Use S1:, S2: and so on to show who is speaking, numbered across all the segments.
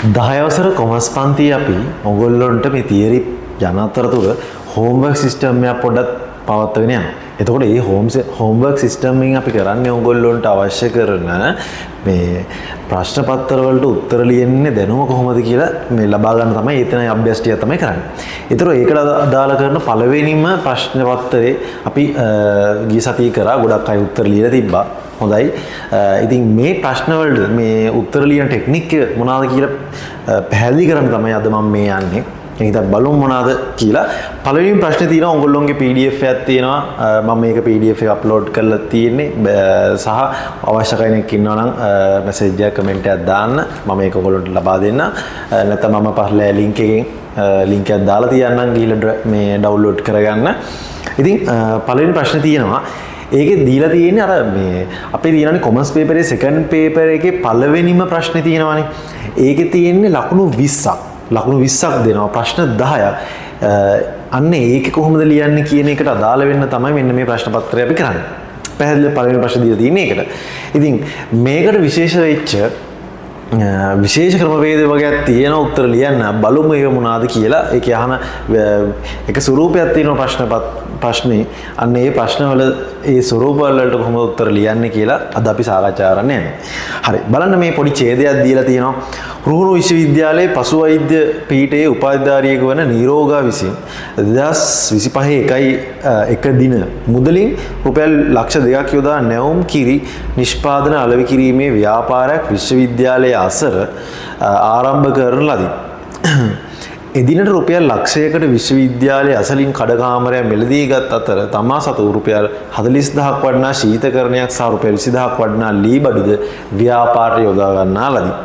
S1: 10 commerce පන්තියේ අපි ඔයගොල්ලන්ට මේ තියරි යන අතරතුර හෝම්වර්ක් සිස්ටම් එකක් පොඩ්ඩක් පවත්වාගෙන යනවා. එතකොට මේ හෝම්වර්ක් සිස්ටම් එකෙන් අපි කරන්නේ ඔයගොල්ලන්ට අවශ්‍ය කරන මේ ප්‍රශ්න පත්‍ර වලට උත්තර ලියන්නේ දැනුම කොහොමද කියලා මේ ලබා ගන්න තමයි එතන අභ්‍යාස ටික තමයි කරන්නේ. ඒතර ඒකට අදාළ කරන පළවෙනිම ප්‍රශ්න පත්‍රේ අපි ගිය සතියේ කරා ගොඩක් අය උත්තර ලියලා තිබ්බා. හොඳයි. ඉතින් මේ ප්‍රශ්න වලට මේ උත්තර ලියන ටෙක්නික් මොනවාද කියලා පැහැදිලි කරන්න තමයි අද මම මේ යන්නේ. එහෙනම් බලමු මොනවාද කියලා. පළවෙනිම ප්‍රශ්නේ තියෙනවා ඔයගොල්ලෝගේ PDF එකක් තියෙනවා. මම මේක PDF එක අප්ලෝඩ් කරලා තියෙන්නේ. සහ අවශ්‍ය කෙනෙක් ඉන්නවා නම් මැසේජ් එකක් කමෙන්ට් එකක් දාන්න. මම මේක ඔයගොල්ලන්ට ලබා දෙන්න. නැත්නම් මම පහළ ලින්ක් එකෙන් ලින්ක් එකක් දාලා තියන්නම් ගිහිල්ලා මේ ඩවුන්ලෝඩ් කරගන්න. ඉතින් පළවෙනි ප්‍රශ්නේ තියෙනවා ඒකේ දීලා තියෙන්නේ අර මේ අපේ තියෙනනේ කොමර්ස් පේපරේ සෙකන්ඩ් පේපර් එකේ පළවෙනිම ප්‍රශ්නේ තියෙනවානේ. ඒකේ තියෙන්නේ ලකුණු 20ක්. ලකුණු 20ක් දෙනවා ප්‍රශ්න 10ක්. අන්න ඒක කොහොමද ලියන්නේ කියන එකට අදාළ වෙන්න තමයි මෙන්න මේ ප්‍රශ්න පත්‍රය අපි කරන්නේ. පැහැදිලිව පළවෙනි ප්‍රශ්න දීලා තියෙන්නේ ඒකට. ඉතින් මේකට විශේෂ වෙච්ච විශේෂ ක්‍රමවේද වගේක් තියෙන උත්තර ලියන්න බලමු ඒක මොනවාද කියලා. ඒක අහන එක ස්වරූපයක් තියෙනවා ප්‍රශ්නේ. අන්න ඒ ප්‍රශ්නවල ඒ ස්වරූප වලට කොහොමද උත්තර ලියන්නේ කියලා අද අපි සාකච්ඡා කරන්න යන්නේ. හරි. බලන්න මේ පොඩි ඡේදයක් දීලා තියෙනවා. රුහුණු විශ්වවිද්‍යාලයේ පශු වෛද්‍ය පීඨයේ උපාධිධාරියෙකු වන නීරෝගා විසින් 2025 එක දින මුදලින් රුපියල් ලක්ෂ 2ක් යොදා නැවුම් කිරි නිෂ්පාදන අලෙවි කිරීමේ ව්‍යාපාරයක් විශ්වවිද්‍යාලයේ අසර ආරම්භ කරන ලදී. එදිනට රුපියල් ලක්ෂයකට විශ්වවිද්‍යාලයේ අසලින් කඩකාමරයක් මිලදී ගත් අතර තමා සතු රුපියල් 40000ක් වටිනා ශීතකරණයක් සහ රුපියල් 20000ක් වටිනා ලී බඩුද ව්‍යාපාරයට යොදා ගන්නා ලදී.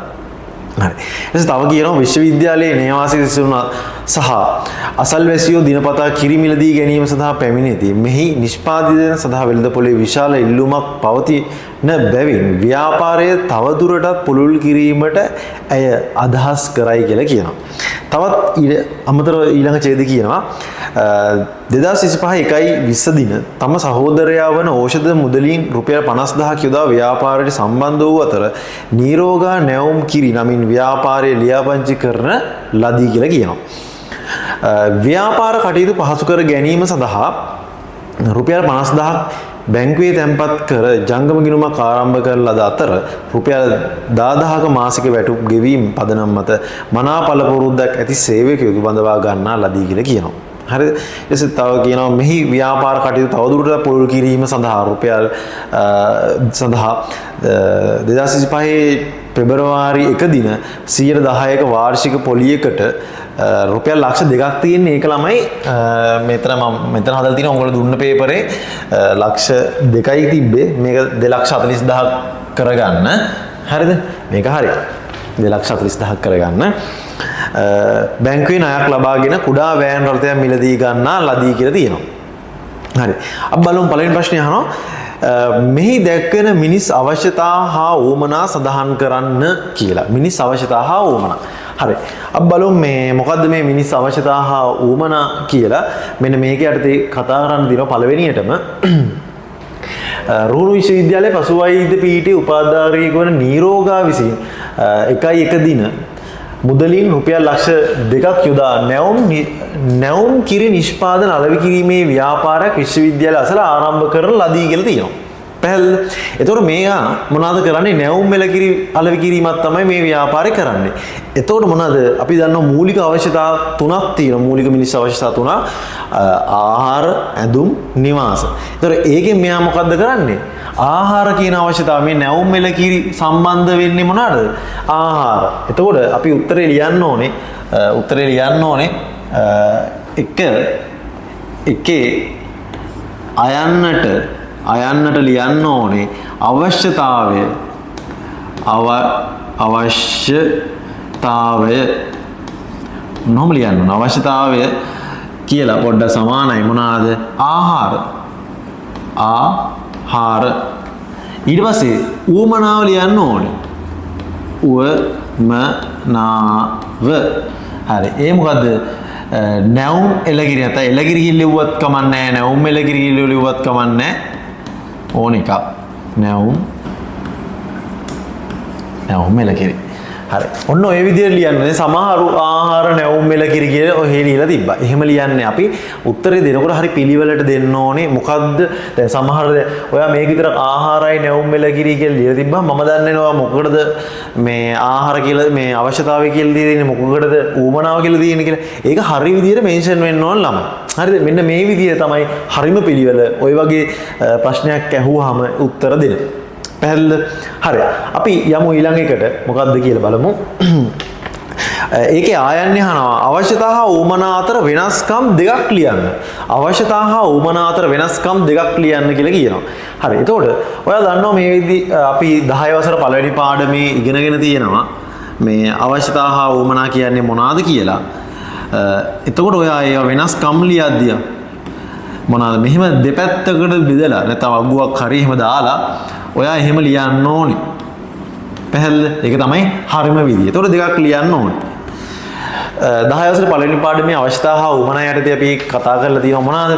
S1: හරි. එතකොට තව කියනවා විශ්වවිද්‍යාලයේ නේවාසික සිසුන් සහ අසල්වැසියෝ දිනපතා කිරි මිලදී ගැනීම සඳහා පැමිණෙති. මෙහි නිෂ්පාදිතන සඳහා වෙළඳපොලේ විශාල ඉල්ලුමක් පවතින බැවින් ව්‍යාපාරය තවදුරටත් පුළුල් කිරීමට ඇය අදහස් කරයි කියලා කියනවා. තවත් අමතරව ඊළඟ ඡේද කියනවා 2025 1/20 දින තම සහෝදරයා වන ඖෂධ මුදලින් රුපියල් 50000ක් යොදා ව්‍යාපාරයට සම්බන්ධ වූ අතර නීරෝගා නැවුම් කිරි නමින් ව්‍යාපාරයේ ලියාපදිංචි කරන ලදී කියලා කියනවා. ව්‍යාපාර කටයුතු පහසු කර ගැනීම සඳහා රුපියල් 50000ක් බැංකුවේ තැන්පත් කර ජංගම ගිණුමක් ආරම්භ කරන ලද අතර රුපියල් 10000ක මාසික වැටුප් ගෙවීම පදනම් මත මනා පළපුරුද්දක් ඇති සේවකයෙකු බඳවා ගන්නා ලදී කියලා කියනවා. හරිද? ඊට තව කියනවා මෙහි ව්‍යාපාර කටයුතු තවදුරටත් පුළුල් කිරීම සඳහා රුපියල් සඳහා 2025 පෙබරවාරි 1 දින 110ක වාර්ෂික පොලියකට රුපියල් ලක්ෂ 2ක් තියෙන ඒක ළමයි මෙතන හදලා තියෙනවා ඔයගොල්ලෝ දුන්න පේපරේ ලක්ෂ 2යි තිබ්බේ මේක 240000ක් කරගන්න. හරිද? මේක හරි. 240000ක් කරගන්න. බැංකුවේ ණයක් ලබාගෙන කුඩා වෑන් රථයක් මිලදී ගන්නා ලදී කියලා තියෙනවා. හරි. අපි බලමු පළවෙනි ප්‍රශ්නේ අහනවා. මෙහි දැක්වෙන මිනිස් අවශ්‍යතා හා උවමනා සඳහන් කරන්න කියලා. මිනිස් අවශ්‍යතා හා උවමනා. හරි. අපි බලමු මේ මොකද්ද මේ මිනිස් අවශ්‍යතා හා උවමනා කියලා. මෙන්න මේක යටතේ කතා කරන්න දිනවා පළවෙනියටම රුහුණු විශ්වවිද්‍යාලයේ පශු වෛද්‍ය පීඨයේ උපාධිධාරියෙකු වන නීරෝගා විසින් 1/1 දින මුදලින් රුපියල් ලක්ෂ 2ක් යොදා නැවුම් කිරි නිෂ්පාදන අලෙවි කිරීමේ ව්‍යාපාරයක් විශ්වවිද්‍යාලය අසල ආරම්භ කරන ලදී කියලා තියෙනවා. පැහැදිලිද? එතකොට මේවා මොනවද කරන්නේ? නැවුම් මෙලකිරි අලෙවි කිරීමක් තමයි මේ ව්‍යාපාරේ කරන්නේ. එතකොට මොනවද? අපි දන්නවා මූලික අවශ්‍යතා තුනක් තියෙනවා. මූලික මිනිස් අවශ්‍යතා තුනක්. ආහාර, ඇඳුම්, නිවාස. එතකොට ඒකෙන් මෙයා මොකද්ද කරන්නේ? ආහාර කියන අවශ්‍යතාව මේ නැවුම් මෙලකිරි සම්බන්ධ වෙන්නේ මොනවාද? ආහාර. එතකොට අපි උත්තරේ ලියන්න ඕනේ එකේ අයන්නට ලියන්න ඕනේ අවශ්‍යතාවය නොම ලියන්න ඕනේ අවශ්‍යතාවය කියලා පොඩ්ඩක් සමානයි මොනවාද? ආහාර. ඊට පස්සේ උවමනාව ලියන්න ඕනේ. උවමනාව. හරි. ඒ මොකද්ද? නැවුම් එලකිරි නැත්නම් එලකිරි කිල්ලුවත් කමන්නේ නැහැ. නැවුම් එලකිරි කිල්ලුවත් කමන්නේ නැහැ. ඕන එකක්. නැවුම් එලකිරි. හරි. ඔන්න ඔය විදිහට ලියන්නේ සමහරු ආහාර නැවුම් මෙල කිරි කියලා ඔහෙ ලියලා තිබ්බා. එහෙම ලියන්නේ අපි උත්තරේ දෙනකොට හරි පිළිවෙලට දෙන්න ඕනේ. මොකද්ද? දැන් සමහර ඔයා මේක විතර ආහාරයි නැවුම් මෙල කිරි කියලා ලියලා තිබ්බා. මම දන්නේ නැහැ මොකකටද මේ ආහාර කියලා මේ අවශ්‍යතාවය කියලා දෙන්නේ මොකකටද ඌමනාව කියලා දෙන්නේ කියලා. ඒක හරි විදිහට මෙන්ෂන් වෙන්න ඕන ළමයි. හරිද? මෙන්න මේ විදිහ තමයි හරිම පිළිවෙල. ඔය වගේ ප්‍රශ්නයක් ඇහුවාම උත්තර දෙන්න. පැහැදිලිද? හරි. අපි යමු ඊළඟ එකට මොකක්ද කියලා බලමු. ඒකේ ආයන්නේ අහනවා අවශ්‍යතා හා උවමනා අතර වෙනස්කම් දෙකක් ලියන්න. අවශ්‍යතා හා උවමනා අතර වෙනස්කම් දෙකක් ලියන්න කියලා කියනවා. හරි. එතකොට ඔයා දන්නවා මේ අපි 10 වසර පළවෙනි පාඩමේ ඉගෙනගෙන තියෙනවා මේ අවශ්‍යතා හා උවමනා කියන්නේ මොනවාද කියලා. එතකොට ඔයා ඒ වෙනස්කම් ලියද්දී මොනවාද මෙහෙම දෙපැත්තකට බෙදලා නැත්නම් අගුවක් හරි එහෙම දාලා ඔයා එහෙම ලියන්න ඕනේ. පැහැදිලිද? ඒක තමයි හරිම විදිය. ඒතකොට දෙකක් ලියන්න ඕනේ. 10 වසරේ පළවෙනි පාඩමේ අවශ්‍යතා හා උවමනා යටතේ අපි කතා කරලා තියෙනවා මොනවාද?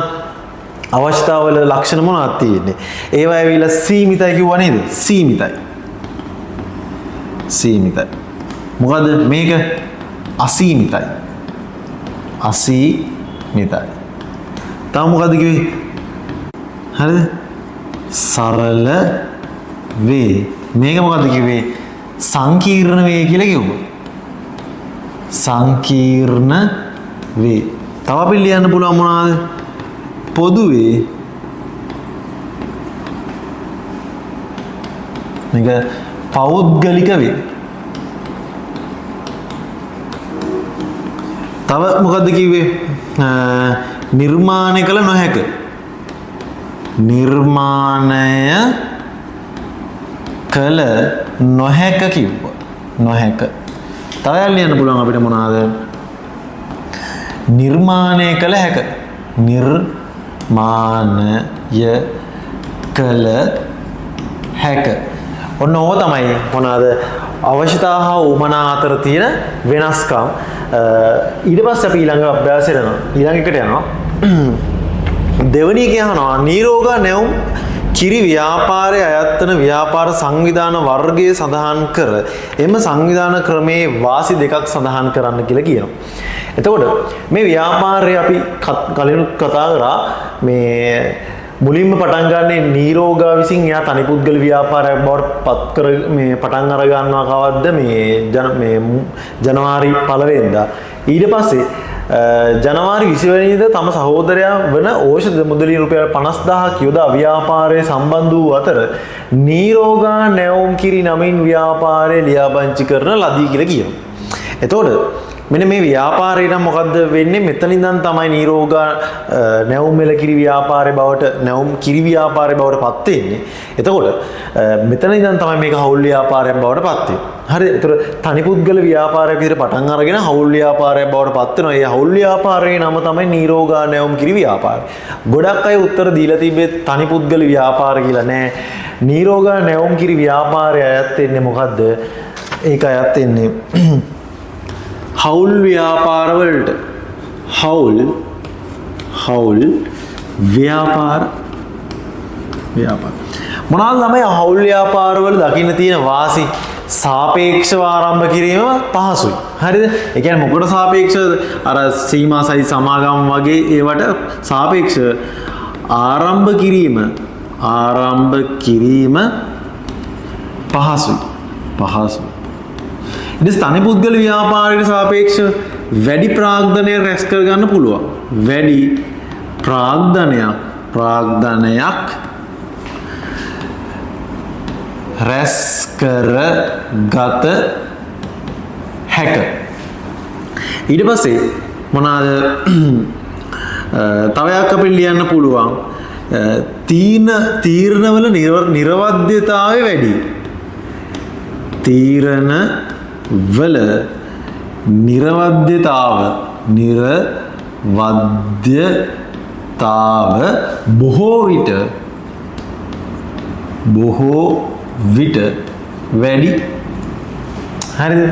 S1: අවශ්‍යතාවල ලක්ෂණ මොනවද තියෙන්නේ? ඒවා ඇවිල්ලා සීමිතයි කිව්වා නේද? සීමිතයි. සීමිතයි. මොකද මේක අසීමිතයි. අසීමිතයි. තව මොකද්ද කිව්වේ? හරිද? සරල වේ. මේක මොකද්ද කිව්වේ? සංකීර්ණ වේ කියලා කිව්වා. සංකීර්ණ වේ. තව අපි ලියන්න පුළුවන් මොනවාද? පොදුවේ. මේක පෞද්ගලික වේ. තව මොකද්ද කිව්වේ? නිර්මාණය කළ නොහැක. නිර්මාණය කළ නොහැක කිව්වා. නොහැක. තව ලියන්න පුළුවන් අපිට මොනවාද? නිර්මාණය කළ හැක. නිර්මාණය කළ හැක. ඔන්න ඕක තමයි මොනවාද? අවශ්‍යතා හා උවමනා අතර තියෙන වෙනස්කම්. ඊට පස්සේ අපි ඊළඟ අභ්‍යාසයට යනවා. ඊළඟ එකට යනවා. දෙවෙනි එක අහනවා නීරෝගා නැවුම් කිරි ව්‍යාපාරයේ අයත්තන ව්‍යාපාර සංවිධාන වර්ගය සඳහන් කර එම සංවිධාන ක්‍රමේ වාසි දෙකක් සඳහන් කරන්න කියලා කියනවා. එතකොට මේ ව්‍යාපාරය අපි කලින් කතා කරා මේ මුලින්ම පටන් ගන්නේ නීරෝගා විසින් එයා තනි පුද්ගල ව්‍යාපාරයක් බවට පත් කර මේ පටන් අර ගන්නවා කවද්ද මේ ජනවාරි 1 වෙනිදා. ඊට පස්සේ ජනවාරි 20 වෙනිදා තම සහෝදරයා වන ඖෂධ මුදලින් රුපියල් 50000ක් යොදා ව්‍යාපාරයේ සම්බන්ධ වූ අතර නීරෝගා නැවුම් කිරි නමින් ව්‍යාපාරය ලියාපදිංචි කරන ලදී කියලා කියනවා. එතකොට මෙන්න මේ ව්‍යාපාරේ නම් මොකද්ද වෙන්නේ? මෙතන ඉඳන් තමයි නීරෝගා නැවුම් මෙල කිරි ව්‍යාපාරේ බවට නැවුම් කිරි ව්‍යාපාරේ බවට පත් වෙන්නේ. එතකොට මෙතන ඉඳන් තමයි මේක හවුල් ව්‍යාපාරයක් බවට පත් වෙන්නේ. හරිද? ඒතර තනි පුද්ගල ව්‍යාපාරයක් විදිහට පටන් අරගෙන හවුල් ව්‍යාපාරයක් බවට පත් වෙනවා. ඒ හවුල් ව්‍යාපාරයේ නම තමයි නීරෝගා නැවුම් කිරි ව්‍යාපාරය. ගොඩක් අය උත්තර දීලා තිබෙත් තනි පුද්ගල ව්‍යාපාර කියලා නෑ. නීරෝගා නැවුම් කිරි ව්‍යාපාරය අයත් වෙන්නේ මොකද්ද? ඒක අයත් වෙන්නේ හවුල් ව්‍යාපාර වලට. හවුල් ව්‍යාපාර මොනවාද තමයි හවුල් ව්‍යාපාර වල දකින්න තියෙන වාසි? සාපේක්ෂව ආරම්භ කිරීම පහසුයි. හරිද? ඒ කියන්නේ මොකට සාපේක්ෂවද? අර සීමා සහිත සමාගම් වගේ ඒවට සාපේක්ෂව ආරම්භ කිරීම පහසුයි. ඉතින් තනි පුද්ගල ව්‍යාපාරයට සාපේක්ෂව වැඩි ප්‍රාග්ධනය රැස් කර ගන්න පුළුවන්. වැඩි ප්‍රාග්ධනයක් රැස් කර ගත හැක. ඊට පස්සේ මොනවාද? තව එකක් අපිට ලියන්න පුළුවන්. තීරණවල නිර්වද්‍යතාවය වැඩි. තීරණවල නිර්වද්‍යතාව බොහෝ විට වැඩි. හරිද?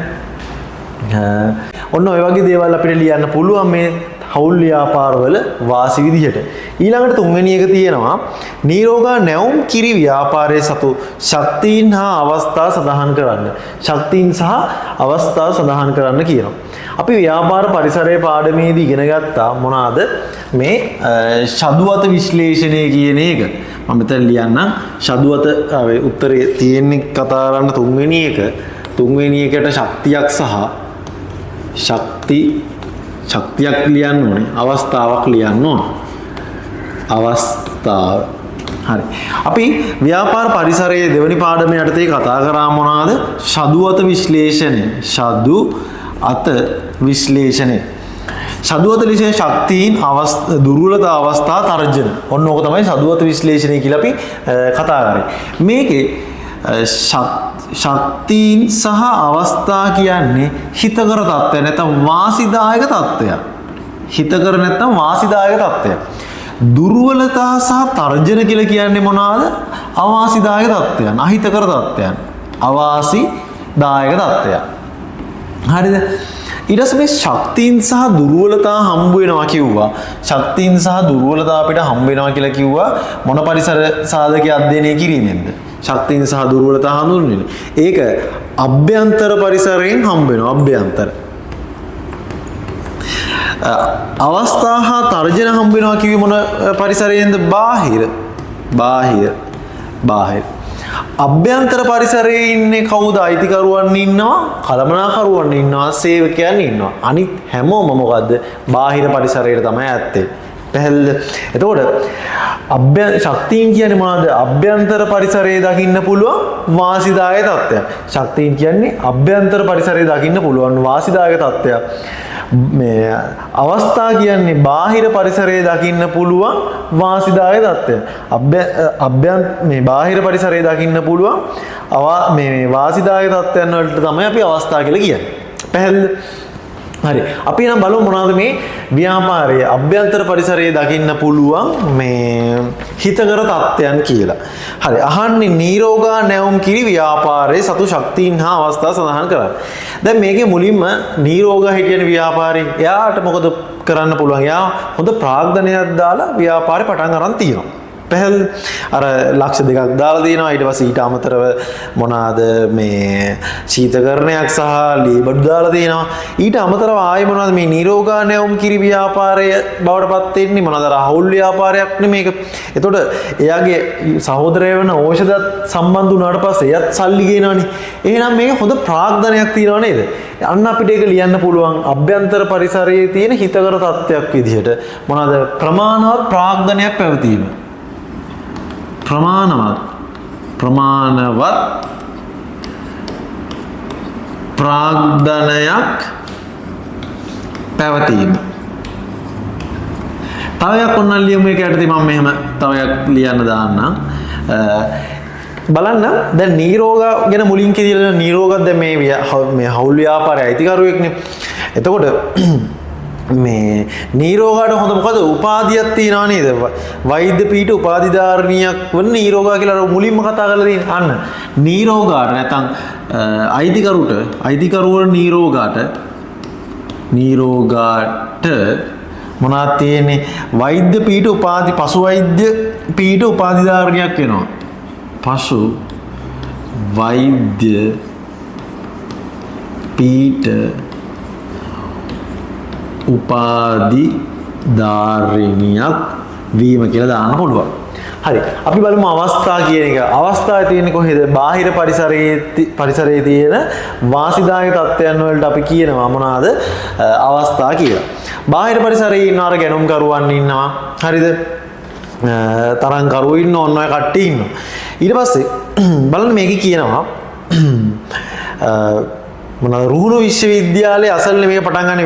S1: ඔන්න ඔය වගේ දේවල් අපිට ලියන්න පුළුවන් මේ හවුල් ව්‍යාපාරවල වාසි විදිහට. ඊළඟට තුන්වෙනි එක තියෙනවා නීරෝගා නැවුම් කිරි ව්‍යාපාරයේ සතු ශක්තියින් හා අවස්ථා සඳහන් කරන්න. ශක්තියින් සහ අවස්ථා සඳහන් කරන්න කියනවා. අපි ව්‍යාපාර පරිසරයේ පාඩමේදී ඉගෙන ගත්තා මොනවාද මේ ශදුවත විශ්ලේෂණය කියන එක. මම මෙතන ලියන්නම් ශදුවත උත්තරේ තියෙන්නේ කතා කරන්න තුන්වෙනි එක. තුන්වෙනි එකට ශක්තියක් සහ ශක්තියක් ලියන්න ඕනේ. අවස්ථාවක් ලියන්න ඕනේ. අවස්ථාව. හරි. අපි ව්‍යාපාර පරිසරයේ දෙවනි පාඩම යටතේ කතා කරා මොනවාද? ශදුවත විශ්ලේෂණය. ශදුවත විශ්ලේෂණය. ශදුවත විශ්ලේෂණ ශක්තියින් දුර්වලතා අවස්ථා තර්ජන. ඔන්න ඕක තමයි ශදුවත විශ්ලේෂණය කියලා අපි කතා කරේ. මේකේ ශක්තියින් සහ අවස්ථා කියන්නේ හිතකර තත්ත්වය නැත්නම් වාසිදායක තත්ත්වයක්. හිතකර නැත්නම් වාසිදායක තත්ත්වයක්. දුර්වලතා සහ තර්ජන කියලා කියන්නේ මොනවාද? අවාසිදායක තත්ත්වයන්, අහිතකර තත්ත්වයන්. අවාසිදායක තත්ත්වයන්. හරිද? ඊට පස්සේ මේ ශක්තියින් සහ දුර්වලතා හම්බ වෙනවා කිව්වා. ශක්තියින් සහ දුර්වලතා අපිට හම්බ වෙනවා කියලා කිව්වා මොන පරිසර සාධකයේ අධ්‍යයනය කිරීමෙන්ද? ශක්තියින් සහ දුර්වලතා හඳුන්වන්නේ. ඒක අභ්‍යන්තර පරිසරයෙන් හම්බ වෙනවා. අභ්‍යන්තර. අවස්ථා හා තර්ජන හම්බ වෙනවා කිව්වේ මොන පරිසරයෙන්ද? බාහිර. අභ්‍යන්තර පරිසරයේ ඉන්නේ කවුද? අයිතිකරුවන් ඉන්නවා, කළමනාකරුවන් ඉන්නවා, සේවකයන් ඉන්නවා. අනිත් හැමෝම මොකද්ද? බාහිර පරිසරයට තමයි ඇත්තේ. පැහැදිලිද? එතකොට ශක්තියින් කියන්නේ මොනවද? අභ්‍යන්තර පරිසරයේ දකින්න පුළුවන් වාසිදායක තත්ත්වයක්. ශක්තියින් කියන්නේ අභ්‍යන්තර පරිසරයේ දකින්න පුළුවන් වාසිදායක තත්ත්වයක්. මේ අවස්ථා කියන්නේ බාහිර පරිසරයේ දකින්න පුළුවන් වාසිදායක තත්ත්වය. මේ බාහිර පරිසරයේ දකින්න පුළුවන් මේ වාසිදායක තත්ත්වයන් වලට තමයි අපි අවස්ථා කියලා කියන්නේ. පැහැදිලිද? හරි. අපි නම් බලමු මොනවද මේ ව්‍යාපාරයේ අභ්‍යන්තර පරිසරයේ දකින්න පුළුවන් මේ හිතකර තත්ත්වයන් කියලා. හරි. අහන්නේ නීරෝගා නැවුම් කිරි ව්‍යාපාරයේ සතු ශක්තියින් හා අවස්ථා සඳහන් කරන්න. දැන් මේකේ මුලින්ම නීරෝගා හිටියන ව්‍යාපාරේ එයාට මොකද කරන්න පුළුවන්? එයා හොඳ ප්‍රාග්ධනයක් දාලා ව්‍යාපාරේ පටන් අරන් තියෙනවා. පැහැදිලි? අර ලක්ෂ 2ක් දාලා තියෙනවා. ඊට පස්සේ ඊට අමතරව මොනවාද මේ ශීතකරණයක් සහ ලීබඩු දාලා තියෙනවා. ඊට අමතරව ආයේ මොනවද මේ නීරෝගා නැවුම් කිරි ව්‍යාපාරය බවටපත් වෙන්නේ මොනවාද? රාහුල් ව්‍යාපාරයක් නෙමේක. එතකොට එයාගේ සහෝදරය වෙන ඖෂධත් සම්බන්ධ වුණාට පස්සේ එයත් සල්ලි ගේනවනේ. එහෙනම් මේක හොඳ ප්‍රාග්ධනයක් තියෙනව නේද? අන්න අපිට ඒක ලියන්න පුළුවන් අභ්‍යන්තර පරිසරයේ තියෙන හිතකර තත්ත්වයක් විදිහට මොනවාද? ප්‍රමාණවත් ප්‍රාග්ධනයක් පැවතීම. ප්‍රමාණවත් ප්‍රාග්ධනයක් පැවතීම. තවයක් ඔන්න ලියමු. මේක යටතේ මම මෙහෙම තවයක් ලියන්න දාන්නම්. බලන්න දැන් නීරෝගා ගැන මුලින් කියලා නීරෝගත් දැන් මේ හවුල් ව්‍යාපාරයේ අයිතිකරුවෙක්නේ. එතකොට මේ නීරෝගාට හොඳ මොකද උපාධියක් තියනවා නේද? වෛද්‍ය පීඨ උපාධිධාරණියක් වන නීරෝගා කියලා මුලින්ම කතා කරලා තියෙනවා. අන්න නීරෝගාට නැත්නම් අයිතිකරුවර නීරෝගාට මොනවද තියෙන්නේ? වෛද්‍ය පීඨ උපාධි පසු වෛද්‍ය පීඨ උපාධිධාරණියක් වෙනවා. පසු වෛද්‍ය පීඨ උපාධිධාරිණියක් වීම කියලා දාන්න පුළුවන්. හරි. අපි බලමු අවස්ථා කියන එක. අවස්ථාවේ තියෙන්නේ කොහෙද? බාහිර පරිසරයේ තියෙන වාසිදායක තත්ත්වයන් වලට අපි කියනවා මොනවාද? අවස්ථා කියලා. බාහිර පරිසරයේ ඉන්න අර ගැනුම් කරුවන් ඉන්නවා. හරිද? තරං කරුවෝ ඉන්න ඕන ඔය කට්ටිය ඉන්නවා. ඊට පස්සේ බලන්න මේකේ කියනවා මොනවාද? රුහුණු විශ්වවිද්‍යාලයේ අසල්නේ මේක පටන් ගන්න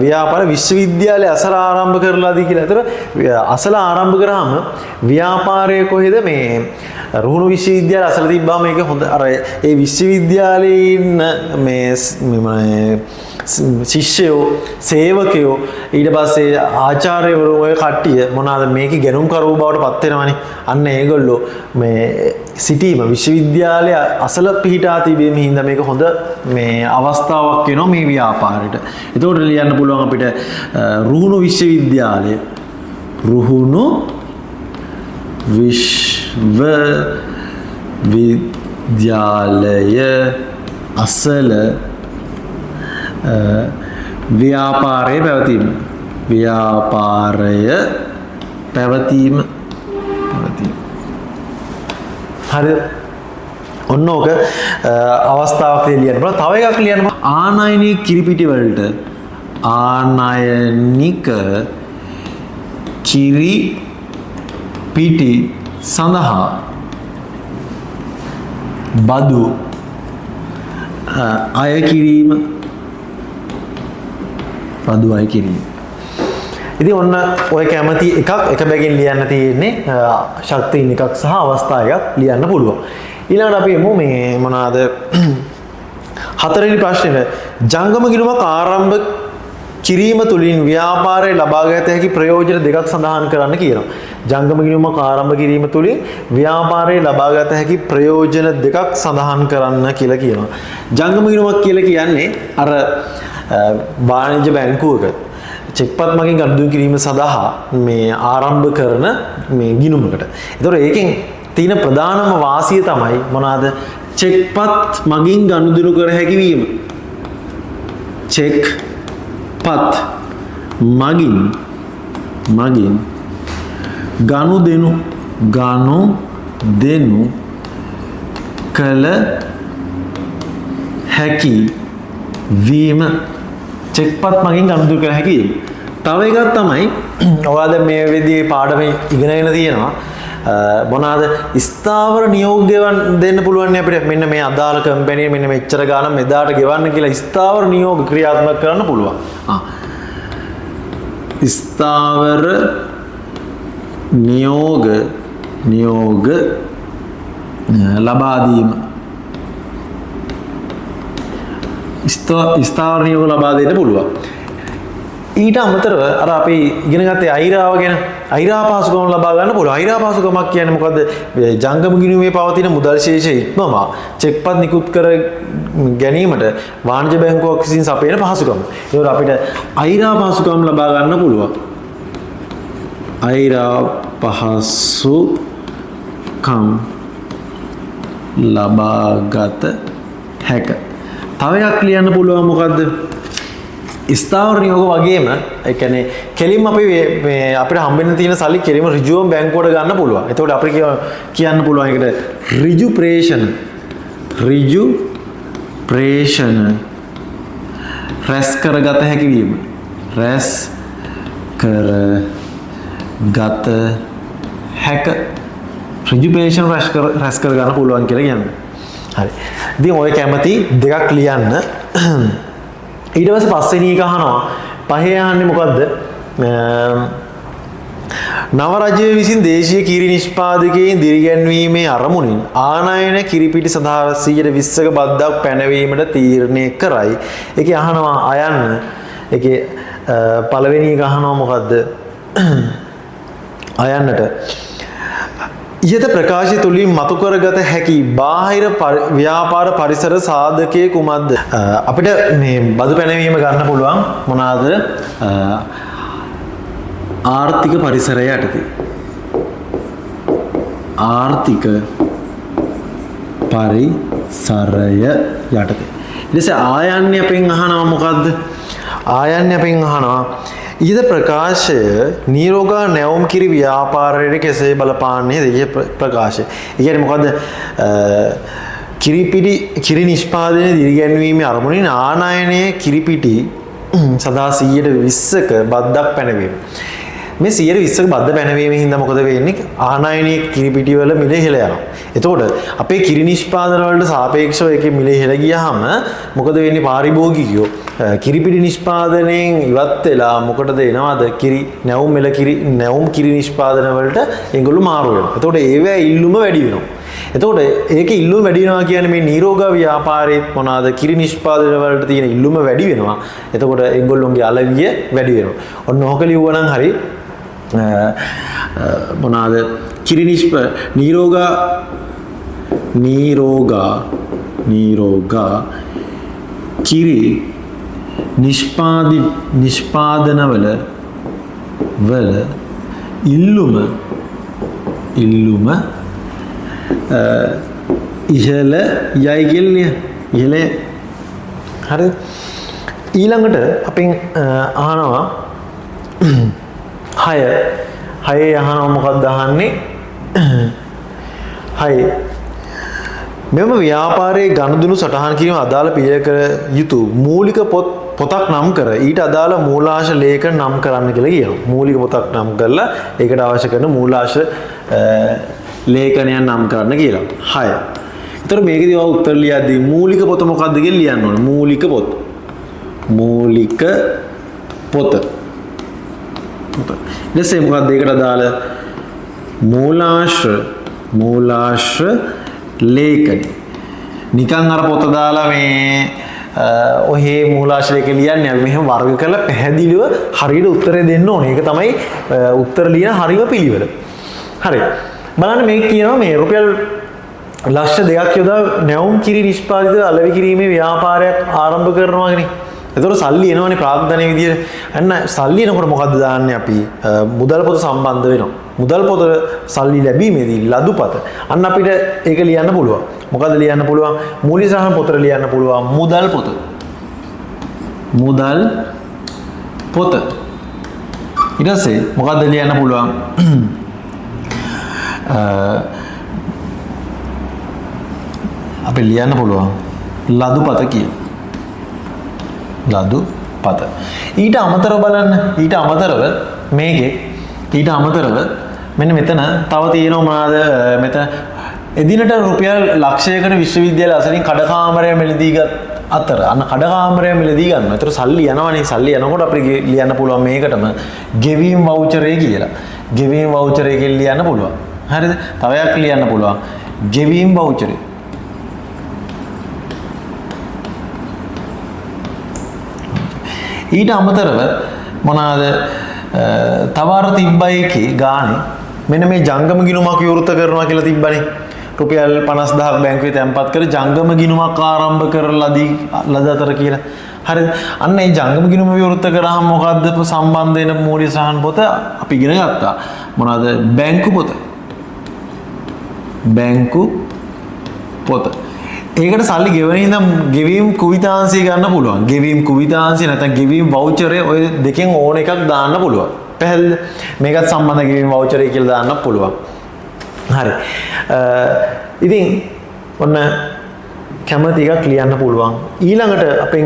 S1: ව්‍යාපාර විශ්වවිද්‍යාලයේ අසල ආරම්භ කරලාදී කියලා. ඒතර අසල ආරම්භ කරාම ව්‍යාපාරයේ කොහෙද මේ රුහුණු විශ්වවිද්‍යාලය අසල තිබ්බාම මේක හොඳ අර ඒ විශ්වවිද්‍යාලයේ ඉන්න මේ ශිෂ්‍යයෝ සේවකයෝ ඊට පස්සේ ආචාර්යවරු ඔය කට්ටිය මොනවාද මේකේ ගැනුම් කරුවෝ බවට පත් වෙනවනේ. අන්න ඒගොල්ලෝ මේ සිටීම විශ්වවිද්‍යාලය අසල පිහිටා තිබීම හින්දා මේක හොඳ මේ අවස්ථාවක් වෙනවා මේ ව්‍යාපාරයට. එතකොට ලියන්න පුළුවන් අපිට රුහුණු විශ්වවිද්‍යාලය රුහුණු විශ්වවිද්‍යාලය අසල ව්‍යාපාරය පැවතීම පැවතීම හරි ඔන්න ඕක අවස්ථාවක් ලියන්න බල තව එකක් ලියන්න ආනයනික කිරිපිටි වලට ආනයනික කිරිපිටි සඳහා බදු අය කිරීම ඉතින් ඔන්න ඔය කැමති එකක් එක බැගින් ලියන්න තියෙන්නේ ශක්තියින් එකක් සහ අවස්ථා එකක් ලියන්න පුළුවන්. ඊළඟට අපි එමු මේ මොනවාද හතරවෙනි ප්‍රශ්නේ ජංගම ගිණුමක් ආරම්භ කිරීම තුළින් ව්‍යාපාරයේ ලබාගත හැකි ප්‍රයෝජන දෙකක් සඳහන් කරන්න කියනවා. ජංගම ගිණුමක් ආරම්භ කිරීම තුළින් ව්‍යාපාරයේ ලබාගත හැකි ප්‍රයෝජන දෙකක් සඳහන් කරන්න කියලා කියනවා. ජංගම ගිණුමක් කියලා කියන්නේ අර වාණිජ්‍ය බැංකුවක චෙක්පත් මගින් ගනුදෙනු කිරීම සඳහා මේ ආරම්භ කරන මේ ගිණුමකට. ඒතකොට ඒකෙන් තියෙන ප්‍රධානම වාසිය තමයි මොනවාද? චෙක්පත් මගින් ගනුදෙනු කර හැකි වීම. චෙක්පත් මගින් ගනුදෙනු කළ හැකි වීම. චෙක්පත් මගින් ගනුදෙනු කළ හැකි වීම. තව එකක් තමයි ඔයාලා දැන් මේ විදිහේ පාඩම ඉගෙනගෙන තියෙනවා. මොනවාද ස්ථාවර නියෝග දෙන්න පුළුවන් අපිට මෙන්න මේ අදාළ කම්පැනි මෙන්න මෙච්චර ගාණක් මෙදාට ගෙවන්න කියලා ස්ථාවර නියෝග ක්‍රියාත්මක කරන්න පුළුවන්. ස්ථාවර නියෝග ලබා දීම ස්ථාවර නියෝග ලබා දෙන්න පුළුවන්. ඊට අමතරව අර අපි ඉගෙන ගත්තේ අයිරාව ගැන අයිරා පහසුකම් ලබා ගන්න පුළුවන්. අයිරා පහසුකමක් කියන්නේ මොකද්ද? ජංගම ගිණුමේ පවතින මුදල් ශේෂය ඉක්මවා චෙක්පත් නිකුත් කර ගැනීමට වාණිජ්‍ය බැංකුවක් විසින් සපයන පහසුකම්. ඒකට අපිට අයිරා පහසුකම් ලබා ගන්න පුළුවන්. අයිරා පහසුකම් ලබාගත හැක. තව එකක් ලියන්න පුළුවන් මොකද්ද? ස්ථාවර නියෝග වගේම ඒ කියන්නේ කෙලින්ම අපි මේ අපිට හම්බෙන්න තියෙන සල්ලි කෙලින්ම ඍජුවම බැංකුවට ගන්න පුළුවන්. එතකොට අපිට කියන්න පුළුවන් ඒකට ඍජු ප්‍රේෂණ රැස් කරගත හැකි වීම. රැස් කරගත හැක ඍජු ප්‍රේෂණ රැස් කර ගන්න පුළුවන් කියලා කියන්නේ. හරි. ඉතින් ඔය කැමති දෙකක් ලියන්න. ඊට පස්සේ පස්වෙනි එක අහනවා. පහේ අහන්නේ මොකද්ද? නව රජය විසින් දේශීය කිරි නිෂ්පාදකයන් දිරිගැන්වීමේ අරමුණින් ආනයන කිරිපිටි සඳහා 20%ක බද්දක් පැනවීමට තීරණය කරයි. ඒකේ අහනවා අයන්න. ඒකේ පළවෙනි එක අහනවා මොකද්ද? අයන්නට ඉහත ප්‍රකාශය තුළින් මතු කරගත හැකි බාහිර ව්‍යාපාර පරිසර සාධකයේ කුමක්ද? අපිට මේ බදු පැනවීම ගන්න පුළුවන් මොනවාද? ආර්ථික පරිසරය යටතේ. ආර්ථික පරිසරය යටතේ. ඊට ආයන්නේ අපෙන් අහනවා මොකද්ද? ආයන්නේ අපෙන් අහනවා ඊද ප්‍රකාශය නීරෝගා නැවුම් කිරි ව්‍යාපාරයට කෙසේ බලපාන්නේ දෙය ප්‍රකාශය. ඒ කියන්නේ මොකද්ද? කිරි නිෂ්පාදනය දිරිගැන්වීමේ අරමුණින් ආනයනය කිරිපිටි සදා 120ක බද්දක් පැනවීම. මේ 120ක බද්ද පැනවීමෙන් හින්දා මොකද වෙන්නේ? ආනයනීය කිරිපිටි වල මිල ඉහළ යනවා. එතකොට අපේ කිරි නිෂ්පාදන වලට සාපේක්ෂව ඒකේ මිල ඉහළ ගියාම මොකද වෙන්නේ? පාරිභෝගිකයෝ කිරිපිටි නිෂ්පාදනයෙන් ඉවත් වෙලා මොකටද එනවද? නැවුම් කිරි නිෂ්පාදන වලට ඒගොල්ලෝ මාරු වෙනවා. එතකොට ඒවැ ඉල්ලුම වැඩි වෙනවා. එතකොට ඒකේ ඉල්ලුම වැඩි වෙනවා කියන්නේ මේ නීරෝගා ව්‍යාපාරයේත් මොනවාද? කිරි නිෂ්පාදන වලට තියෙන ඉල්ලුම වැඩි වෙනවා. එතකොට ඒගොල්ලෝගේ අලවිය වැඩි වෙනවා. ඔන්න ඕක ලියුවනම් හරි මොනවාද? නීරෝගා නීරෝගා කිරි නිෂ්පාදනවල ඉල්ලුම ඉහළ යයි කියලා ඉහළ හරි ඊළඟට අපෙන් අහනවා 6 අහනවා මොකක්ද අහන්නේ 6 මෙම ව්‍යාපාරයේ ගනුදෙනු සටහන් කිරීම අදාළ පිළියෙල කර යුතු මූලික පොතක් නම් කර ඊට අදාළ මූලාශ ලේඛන නම් කරන්න කියලා කියනවා. මූලික පොතක් නම් කරලා ඒකට අවශ්‍ය කරන මූලාශ ලේඛනයන් නම් කරන්න කියලා. 6. ඒතර මේකදී ඔය උත්තර ලියද්දී මූලික පොත මොකක්ද කියලා ලියන්න ඕනේ. මූලික පොත. ඊටසේ මොකක්ද ඒකට අදාළ මූලාශ ලේඛන. නිකන් අර පොත දාලා මේ ඔහේ මූලාශ ලේඛන ලියන්නේ අපි මෙහෙම වර්ග කරලා පැහැදිලිව හරියට උත්තරේ දෙන්න ඕනේ. ඒක තමයි උත්තර ලියන හරිම පිළිවෙල. හරි. බලන්න මේක කියනවා මේ රුපියල් ලක්ෂ 2ක් යොදා නැවුම් කිරි නිෂ්පාදිත අලෙවි කිරීමේ ව්‍යාපාරයක් ආරම්භ කරනවා කියන්නේ. එතකොට සල්ලි එනවනේ ප්‍රාග්ධනයේ විදියට. අන්න සල්ලි එනකොට මොකද්ද දාන්නේ අපි? මුදල් පොත සම්බන්ධ වෙනවා. මුදල් පොත සල්ලි ලැබීමේදී ලදුපත. අන්න අපිට ඒක ලියන්න පුළුවන්. මොකද්ද ලියන්න පුළුවන්? මූල්‍ය සහන පොතට ලියන්න පුළුවන් මුදල් පොත. ඊට පස්සේ මොකද්ද ලියන්න පුළුවන්? අපි ලියන්න පුළුවන් ලදුපත කියන. ලදුපත. ඊට අමතරව බලන්න. ඊට අමතරව මෙන්න මෙතන තව තියෙනවා මොනවාද? මෙතන එදිනට රුපියල් ලක්ෂයකට විශ්වවිද්‍යාල අසලින් කඩකාමරය මිලදී ගත් අතර අන්න කඩකාමරය මිලදී ගන්නවා. ඒතර සල්ලි යනවනේ. සල්ලි යනකොට අපිට ලියන්න පුළුවන් මේකටම ගෙවීම් වවුචරය කියලා. ගෙවීම් වවුචරය කියලා ලියන්න පුළුවන්. හරිද? තව එකක් ලියන්න පුළුවන්. ගෙවීම් වවුචරය. ඊට අමතරව මොනවාද තව අර තිබ්බයි එකේ ගානේ මෙන්න මේ ජංගම ගිණුමක් විවෘත කරනවා කියලා තිබ්බනේ. රුපියල් 50000ක් බැංකුවේ තැන්පත් කර ජංගම ගිණුමක් ආරම්භ කරලා ලද අතර කියලා. හරිද? අන්න ඒ ජංගම ගිණුම විවෘත කරාම මොකද්ද සම්බන්ධ වෙන මූල්‍ය සහන පොත අපි ඉගෙන ගත්තා. මොනවාද? බැංකු පොත. ඒකට සල්ලි ගෙවන ඉඳන් ගෙවීම් කුවිතාංශය ගන්න පුළුවන්. ගෙවීම් කුවිතාංශය නැත්නම් ගෙවීම් වවුචරය ඔය දෙකෙන් ඕන එකක් දාන්න පුළුවන්. පැහැදිලිද? මේකත් සම්බන්ධ ගෙවීම් වවුචරය කියලා දාන්න පුළුවන්. හරි. ඉතින් ඔන්න කැමති එකක් ලියන්න පුළුවන්. ඊළඟට අපෙන්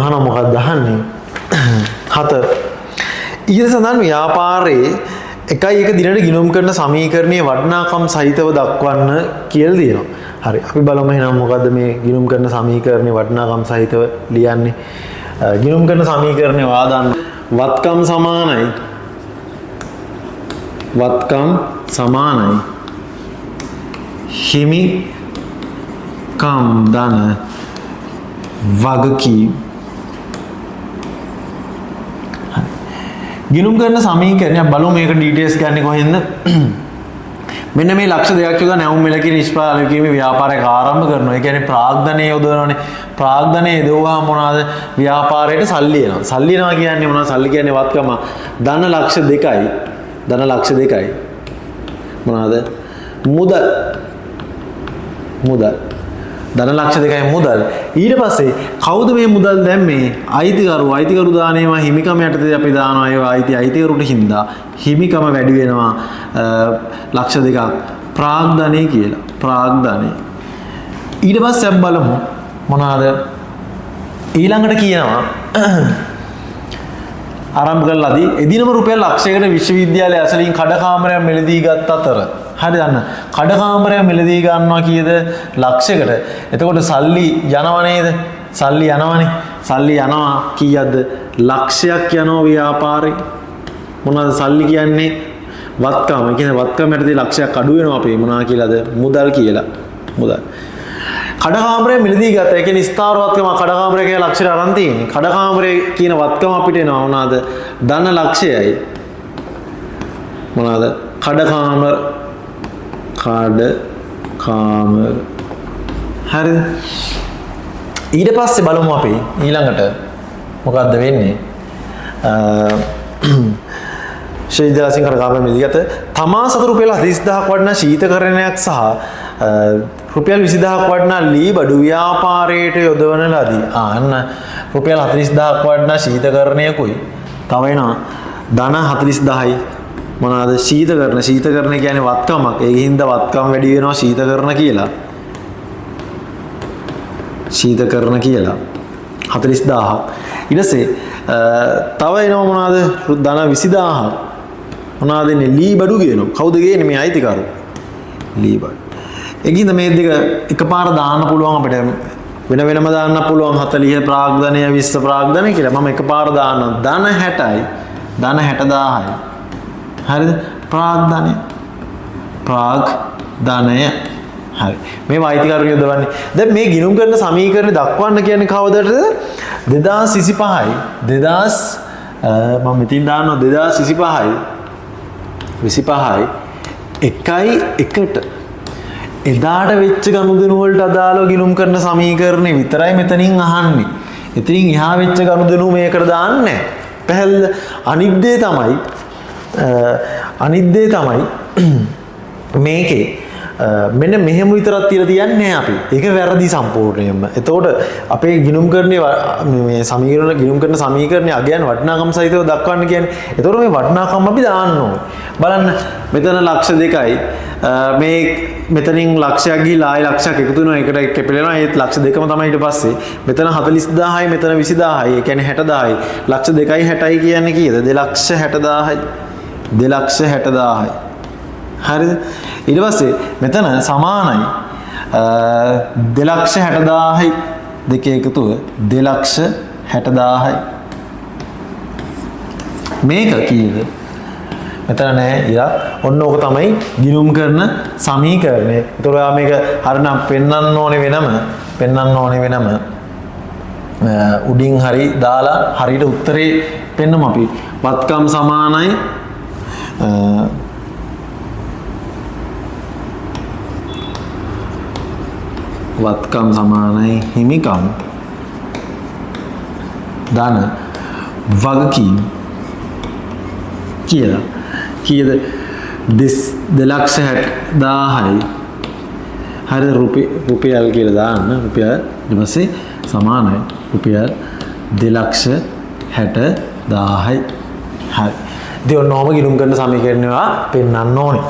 S1: අහනවා මොකක්ද අහන්නේ? 7 ඊට සඳහන් ව්‍යාපාරයේ එකයි එක දිනට ගිණුම් කරන සමීකරණයේ වටිනාකම් සහිතව දක්වන්න කියලා දෙනවා. හරි. අපි බලමු එහෙනම් මොකද්ද මේ ගිණුම් කරන සමීකරණයේ වටිනාකම් සහිතව ලියන්නේ. ගිණුම් කරන සමීකරණය වාදන්න වත්කම් සමානයි හිමිකම් ධන වගකීම්. ගිණුම් කරන සමීකරණය බලමු මේක ඩීටේල්ස් ගන්න කොහෙන්ද? මෙන්න මේ ලක්ෂ 2ක් යොදා නැවුම් මිලකී නිෂ්පාදනය කිරීමේ ව්‍යාපාරයක් ආරම්භ කරනවා. ඒ කියන්නේ ප්‍රාග්ධනය යොදවනවානේ. ප්‍රාග්ධනය යොදවුවාම මොනවාද? ව්‍යාපාරයට සල්ලි එනවා. සල්ලි එනවා කියන්නේ මොනවද? සල්ලි කියන්නේ වත්කම. ධන ලක්ෂ 2යි. මොනවාද? මුදල්. ධන ලක්ෂ 2යි මුදල්. ඊට පස්සේ කවුද මේ මුදල් දැම්මේ? අයිතිකරු දානේවා හිමිකම යටතේ අපි දානවා ඒවා අයිතිකරුට හින්දා හිමිකම වැඩි වෙනවා ලක්ෂ 2ක් ප්‍රාග්ධනය කියලා. ප්‍රාග්ධනය. ඊට පස්සේ අපි බලමු මොනවාද? ඊළඟට කියනවා ආරම්භ කළාදී එදිනම රුපියල් ලක්ෂයකට විශ්වවිද්‍යාලය ඇසලින් කඩකාමරයක් මිලදී ගත් අතර හරි දන්න කඩකාමරයක් මිලදී ගන්නවා කීයද ලක්ෂයකට. එතකොට සල්ලි යනව නේද? සල්ලි යනවා කීයක්ද? ලක්ෂයක් යනවා ව්‍යාපාරේ. මොනවද සල්ලි කියන්නේ? වත්කම. ඒ කියන්නේ වත්කම යටතේ ලක්ෂයක් අඩු වෙනවා අපි මොනවා කියලාද? මුදල් කියලා. මුදල්. කඩකාමරය මිලදී ගත්තා. ඒ කියන්නේ ස්ථාවර වත්කම කඩකාමරය කියලා ලක්ෂයට අරන් තියෙන්නේ. කඩකාමරය කියන වත්කම අපිට එනවා මොනවාද? ධන ලක්ෂයයි. මොනවාද? කඩකාමර හරිද? ඊට පස්සේ බලමු අපි ඊළඟට මොකද්ද වෙන්නේ? ශීතලසින් කඩකාමර මිලිගත තමා සතු රුපියල් 40000ක් වටිනා ශීතකරණයක් සහ රුපියල් 20000ක් වටිනා ලී බඩු ව්‍යාපාරයට යොදවන ලදී. අන්න රුපියල් 40000ක් වටිනා ශීතකරණයකුයි. තව එනවා ධන 40000යි. මොනවාද? ශීතකරණ කියන්නේ වත්කමක්. ඒ හින්දා වත්කම වැඩි වෙනවා ශීතකරණ කියලා. ශීතකරණ කියලා 40000ක්. ඊට පස්සේ තව එනවා මොනවාද? ධන 20000ක්. මොනවාද එන්නේ? ලී බඩු කියනවා. කවුද ගේන්නේ මේ අයිතිකාරෝ? ලී බඩු. ඒකින්ද මේ දෙක එකපාර දාන්න පුළුවන් අපිට. වෙනම දාන්න පුළුවන් 40 ප්‍රාග්ධනය 20 ප්‍රාග්ධනය කියලා. මම එකපාර දාන්න ධන 60යි. ධන 60000යි. හරිද? ප්‍රාග්ධනය. හරි. මේ අයිතිකාරෝ යොදවන්නේ. දැන් මේ ගිණුම් කරන සමීකරණ දක්වන්න කියන්නේ කවදටද? 2025යි. මම මෙතින් දානවා 2025යි. 25යි 1ට එදාට වෙච්ච ගනුදෙනු වලට අදාළව ගිණුම් කරන සමීකරණේ විතරයි මෙතනින් අහන්නේ. එතනින් එහා වෙච්ච ගනුදෙනු මේකට දාන්නේ නැහැ. පැහැදිලිද? අනිත් දේ තමයි මේකේ මෙන්න මෙහෙම විතරක් තියලා තියන්නේ නැහැ අපි. ඒක වැරදි සම්පූර්ණයෙන්ම. එතකොට අපේ ගිණුම් කරන්නේ මේ ගිණුම් කරන සමීකරණයේ අගයන් වටිනාකම් සහිතව දක්වන්න කියන්නේ. එතකොට මේ වටිනාකම් අපි දාන්න ඕනේ. බලන්න මෙතන ලක්ෂ 2යි. මේ මෙතනින් ලක්ෂයක් ගිහිලා ආයි ලක්ෂයක් එකතු වෙනවා. ඒකට කැපිලෙනවා. ඒත් ලක්ෂ 2ම තමයි ඊට පස්සේ. මෙතන 40000යි මෙතන 20000යි. ඒ කියන්නේ 60000යි. ලක්ෂ 2යි 60යි කියන්නේ කීයද? 260000යි. 260000යි. හරිද? ඊට පස්සේ මෙතන සමානයි 260000යි දෙක එකතුව 260000යි. මේක කීයද? මෙතන නෑ ඉරක්. ඔන්න ඕක තමයි ගිණුම් කරන සමීකරණය. ඒතකොට ඔයා මේක හරිනම් පෙන්වන්න ඕනේ වෙනම උඩින් හරි දාලා හරියට උත්තරේ පෙන්නමු අපි. වත්කම් සමානයි හිමිකම් ධන වගකීම් කියලා. කීයද? 260000යි. හරි රුපියල් කියලා දාන්න. රුපියල් ඊට පස්සේ සමානයි රුපියල් 260000යි. හරි. ඉතින් ඔන්නෝම ගිණුම් කරන සමීකරණය පෙන්වන්න ඕනේ.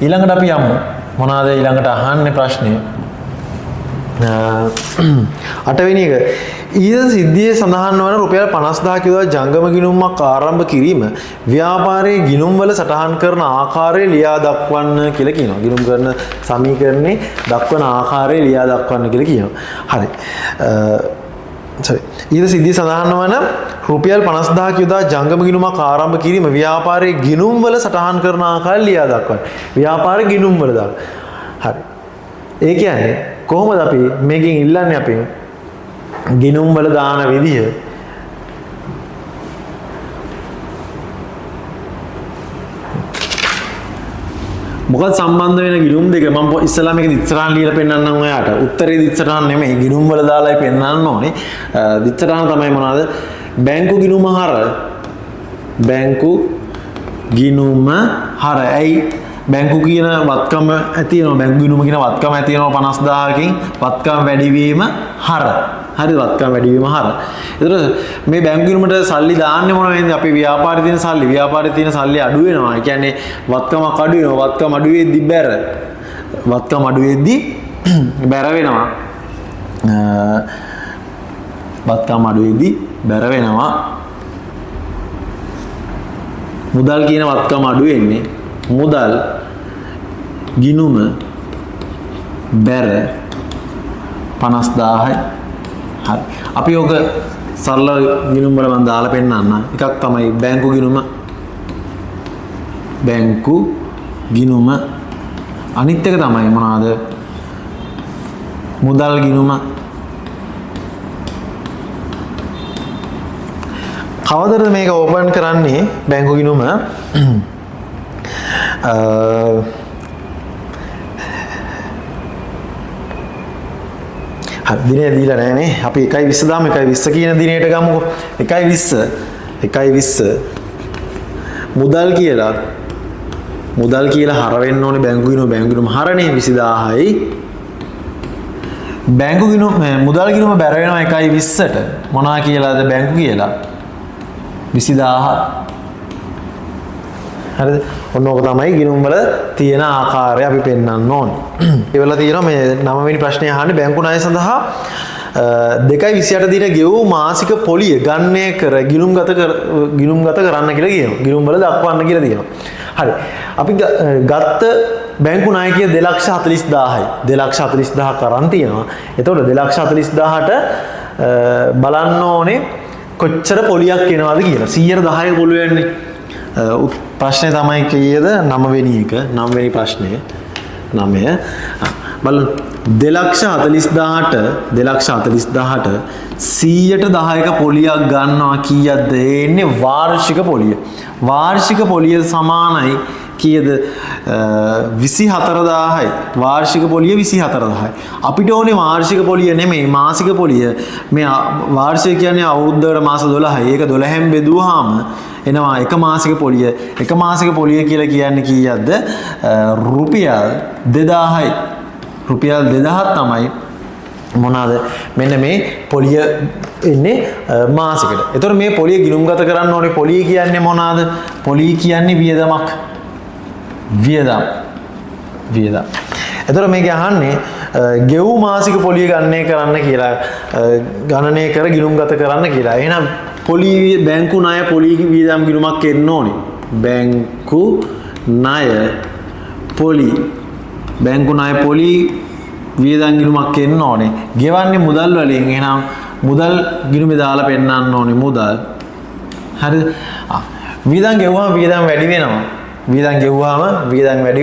S1: ඊළඟට අපි යමු. මොනවාද ඊළඟට අහන්නේ ප්‍රශ්නේ? 8වෙනි එක. ඊට සිද්ධියේ සඳහන් වන රුපියල් 50000ක යොදා ජංගම ගිණුමක් ආරම්භ කිරීම ව්‍යාපාරයේ ගිණුම් වල සටහන් කරන ආකාරය ලියා දක්වන්න කියලා කියනවා. ගිණුම් කරන සමීකරණේ දක්වන ආකාරය ලියා දක්වන්න කියලා කියනවා. හරි. ඊට සිද්ධියේ සඳහන් වන රුපියල් 50000ක යොදා ජංගම ගිණුමක් ආරම්භ කිරීම ව්‍යාපාරයේ ගිණුම් වල සටහන් කරන ආකාරය ලියා දක්වන්න. ව්‍යාපාරයේ ගිණුම් වල දාන්න. හරි. ඒ කියන්නේ කොහොමද අපි මේකෙන් ඉල්ලන්නේ අපි ගිණුම් වල දාන විදිය? මොකද සම්බන්ධ වෙන ගිණුම් දෙක මම ඉස්සලා මේක දිස්සරහන් ලියලා පෙන්නන්නම් ඔයාට. උත්තරේ දිස්සරහන් නෙමෙයි ගිණුම් වල දාලායි පෙන්නන්න ඕනේ. දිස්සරහන් තමයි මොනවාද? බැංකු ගිණුම හර. බැංකු ගිණුම හර. ඇයි බැංකු කියන වත්කම ඇති වෙනවා. බැංකු ගිණුම කියන වත්කම ඇති වෙනවා 50000කින්. වත්කම වැඩිවීම හර. හරි වත්කම වැඩිවීම හර. ඒතර මේ බැංකු ගිණුමට සල්ලි දාන්නේ මොන වෙන්නේ? අපි ව්‍යාපාරේ තියෙන සල්ලි. ව්යාපාරේ තියෙන සල්ලි අඩු වෙනවා. ඒ කියන්නේ වත්කමක් අඩු වෙනවා. වත්කම අඩු වෙද්දි බැර. වත්කම අඩු වෙද්දි බැර වෙනවා. වත්කම අඩු වෙද්දි බැර වෙනවා. මුදල් කියන වත්කම අඩු වෙන්නේ. මුදල් ගිණුම බැර 50000යි. හරි. අපි ඔක සරල ගිණුම් වල මම දාලා පෙන්නන්න. එකක් තමයි බැංකු ගිණුම. බැංකු ගිණුම. අනිත් එක තමයි මොනවාද? මුදල් ගිණුම. කවදද මේක ඕපන් කරන්නේ බැංකු ගිණුම? දිනේ දීලා නැහනේ. අපි 1.20 දාමු. 1.20 කියන දිනේට ගමුකෝ. 1.20 මුදල් කියලා හර වෙන්න ඕනේ බැංකු ගිණුම හරනේ 20000යි. බැංකු ගිණුම මුදල් ගිණුම බැර වෙනවා 1.20ට. මොනවා කියලාද බැංකු කියලා? 20000. හරිද? ඔන්න ඕක තමයි ගිණුම් වල තියෙන ආකාරය අපි පෙන්වන්න ඕනේ. ඒ වල තියෙනවා මේ 9 වෙනි ප්‍රශ්නේ අහන්නේ බැංකු ණය සඳහා 2.28 දින ගෙවූ මාසික පොලිය ගණනය කර ගිණුම්ගත කරන්න කියලා කියනවා. ගිණුම් වල දක්වන්න කියලා තියෙනවා. හරි. අපි ගත්ත බැංකු ණය කිය 2,40,000යි. 2,40,000 කරන් තියෙනවා. එතකොට 2,40,000ට බලන්න ඕනේ කොච්චර පොලියක් එනවද කියලා. 110ක පොලිය යන්නේ. ප්‍රශ්නේ තමයි කීයද? 9 වෙනි එක. 9 වෙනි ප්‍රශ්නේ. 9. බලන්න 2,40,000ට 100%ක පොලියක් ගන්නවා කීයද? එන්නේ වාර්ෂික පොලිය. වාර්ෂික පොලිය සමානයි කීයද? 24000යි. වාර්ෂික පොලිය 24000යි. අපිට ඕනේ වාර්ෂික පොලිය නෙමෙයි මාසික පොලිය. මේ වාර්ෂික කියන්නේ අවුරුද්දකට මාස 12යි. ඒක 12න් බෙදුවාම එනවා එක මාසික පොලිය. එක මාසික පොලිය කියලා කියන්නේ කීයක්ද? රුපියල් 2000යි. රුපියල් 2000 තමයි මොනවාද මෙන්න මේ පොලිය එන්නේ මාසිකට. එතකොට මේ පොලිය ගිණුම්ගත කරන්න ඕනේ. පොලිය කියන්නේ මොනවාද? පොලිය කියන්නේ වියදමක්. වියදම්. එතකොට මේක අහන්නේ ගෙවූ මාසික පොලිය ගණනය කරන්න කියලා ගණනය කර ගිණුම්ගත කරන්න කියලා. එහෙනම් බැංකු ණය පොලි වියදම් ගිණුමක් එන්න ඕනේ. බැංකු ණය පොලි වියදම් ගිණුමක් එන්න ඕනේ. ගෙවන්නේ මුදල් වලින්. එහෙනම් මුදල් ගිණුමේ දාලා පෙන්නන්න ඕනේ මුදල්. හරිද? වියදම් ගෙවුවාම වියදම් වැඩි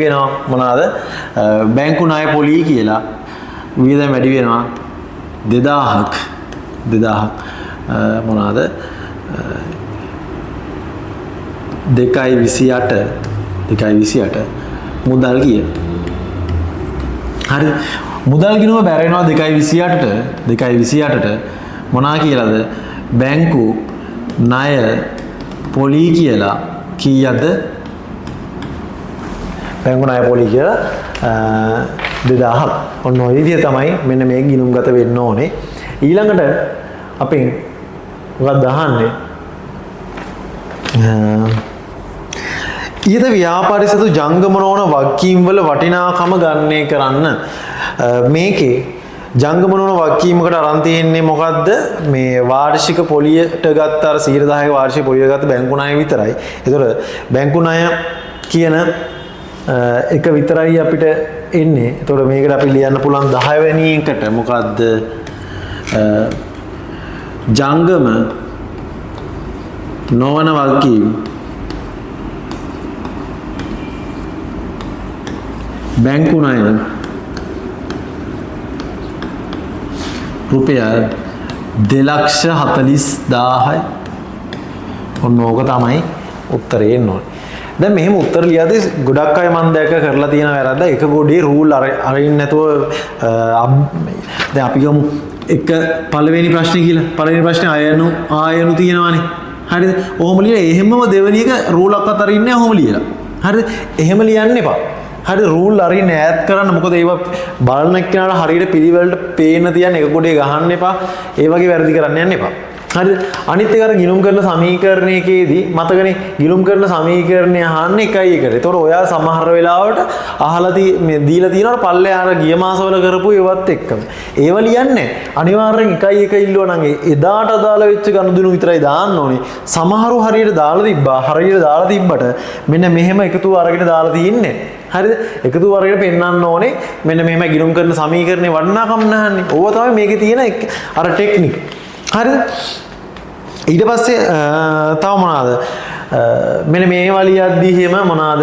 S1: වෙනවා. මොනවාද? බැංකු ණය පොලි කියලා වියදම් වැඩි වෙනවා 2000ක්. මොනවාද? 2.28 මුදල් කිය. හරි. මුදල් ගිණුම බැරෙනවා 2.28ට මොනවා කියලාද? බැංකු ණය පොලි කියලා කීයද? බැංකු ණය පොලි කියලා 2000ක්. ඔන්න ඔය විදිහ තමයි මෙන්න මේ ගිණුම්ගත වෙන්න ඕනේ. ඊළඟට අපෙන් මොකක්ද අහන්නේ? ඊට ව්‍යාපාරය සතු ජංගම නොවන වගකීම් වල වටිනාකම ගණනය කරන්න. මේකේ ජංගම නොවන වගකීමකට අරන් තියෙන්නේ මොකද්ද? මේ වාර්ෂික පොලියට ගත්ත අර 110ක වාර්ෂික පොලිය ගත්ත බැංකු ණය විතරයි. ඒතකොට බැංකු ණය කියන එක විතරයි අපිට එන්නේ. ඒතකොට මේකට අපි ලියන්න පුළුවන් 10 වෙනි එකට මොකද්ද? ජංගම නොවන වගකීම් බැංකු ණය රුපියල් 2,40,000යි. ඔන්න ඕක තමයි උත්තරේ එන්න ඕනේ. දැන් මෙහෙම උත්තර ලියද්දී ගොඩක් අය මම දැක්ක කරලා තියෙන වැරද්ද එක ගොඩේ රූල් අරින්න නැතුව දැන් අපි ගමු එක පළවෙනි ප්‍රශ්නේ කියලා. පළවෙනි ප්‍රශ්නේ ආයනු තියෙනවානේ. හරිද? ඔහොම ලියලා එහෙමම දෙවෙනි එක රූලක් අතරින්නේ නැහැ ඔහොම ලියලා. හරිද? එහෙම ලියන්න එපා. හරි රූල් අරින්න ඈඩ් කරන්න. මොකද ඒවා බලන එක්කනට හරියට පිළිවෙලට පේන්න තියන්න එක කොටේ ගහන්න එපා. ඒ වගේ වැරදි කරන්න යන්න එපා. හරිද? අනිත් එක අර ගිණුම් කරන සමීකරණයකදී මතකනේ ගිණුම් කරන සමීකරණය අහන්නේ 1:1ට. ඒතකොට ඔයා සමහර වෙලාවට අහලා දීලා තියෙනවට පල්ලේ අර ගිය මාසවල කරපු ඒවත් එක්කම. ඒව ලියන්නේ අනිවාර්යෙන් 1:1 ඉල්ලුවා නම් එදාට අදාළ වෙච්ච ගනුදෙනු විතරයි දාන්න ඕනේ. සමහරු හරියට දාලා තිබ්බට මෙන්න මෙහෙම එකතු අරගෙන දාලා තින්නේ. හරිද? එකතු අරගෙන පෙන්නන්න ඕනේ. මෙන්න මෙහෙම ගිණුම් කරන සමීකරණේ වටිනාකම් නැහන්නේ. ඕවා තමයි මේකේ තියෙන අර ටෙක්නික්. හරිද? ඊට පස්සේ තව මොනවාද? මෙන්න මේවා ලියද්දී එහෙම මොනවාද?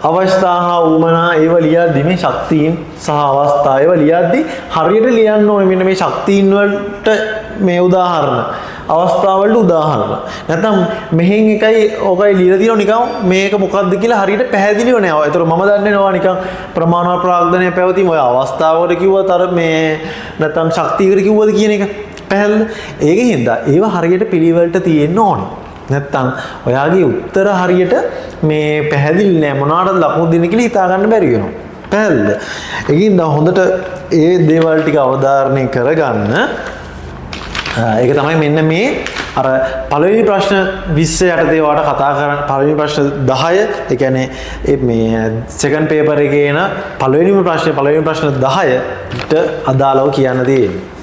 S1: අවස්ථා හා උමනා ඒව ලියද්දී මේ ශක්තියින් සහ අවස්ථා ඒව ලියද්දී හරියට ලියන්න ඕනේ. මෙන්න මේ ශක්තියින් වලට මේ උදාහරණ අවස්ථාවලට උදාහරණ. නැත්නම් මෙහෙන් එකයි ඔකයි ලියලා තියෙනවා නිකන් මේක මොකක්ද කියලා හරියට පැහැදිලිව නෑ. ඒතර මම දන්නේ නැහැ නිකන් ප්‍රමාණවත් ප්‍රාග්ධනය පැවතීම ඔය අවස්ථාවකට කිව්වත් අර මේ නැත්නම් ශක්තියකට කිව්වද කියන එක පැහැදිලිද? ඒකෙන් හින්දා ඒව හරියට පිළිවෙලට තියෙන්න ඕනේ. නැත්තම් ඔයාගේ උත්තර හරියට මේ පැහැදිලි නෑ මොනවාටද ලකුණු දෙන්න කියලා හිතා ගන්න බැරි වෙනවා. පැහැදිලිද? ඒකින්ද හොඳට ඒ දේවල් ටික අවධාරණය කරගන්න. ඒක තමයි මෙන්න මේ අර පළවෙනි ප්‍රශ්න 20 යටතේ වාට කතා කරන පළවෙනි ප්‍රශ්න 10 ඒ කියන්නේ මේ සෙකන්ඩ් පේපර් එකේ එන පළවෙනිම ප්‍රශ්නේ පළවෙනි ප්‍රශ්න 10ට අදාළව කියන්න තියෙන්නේ.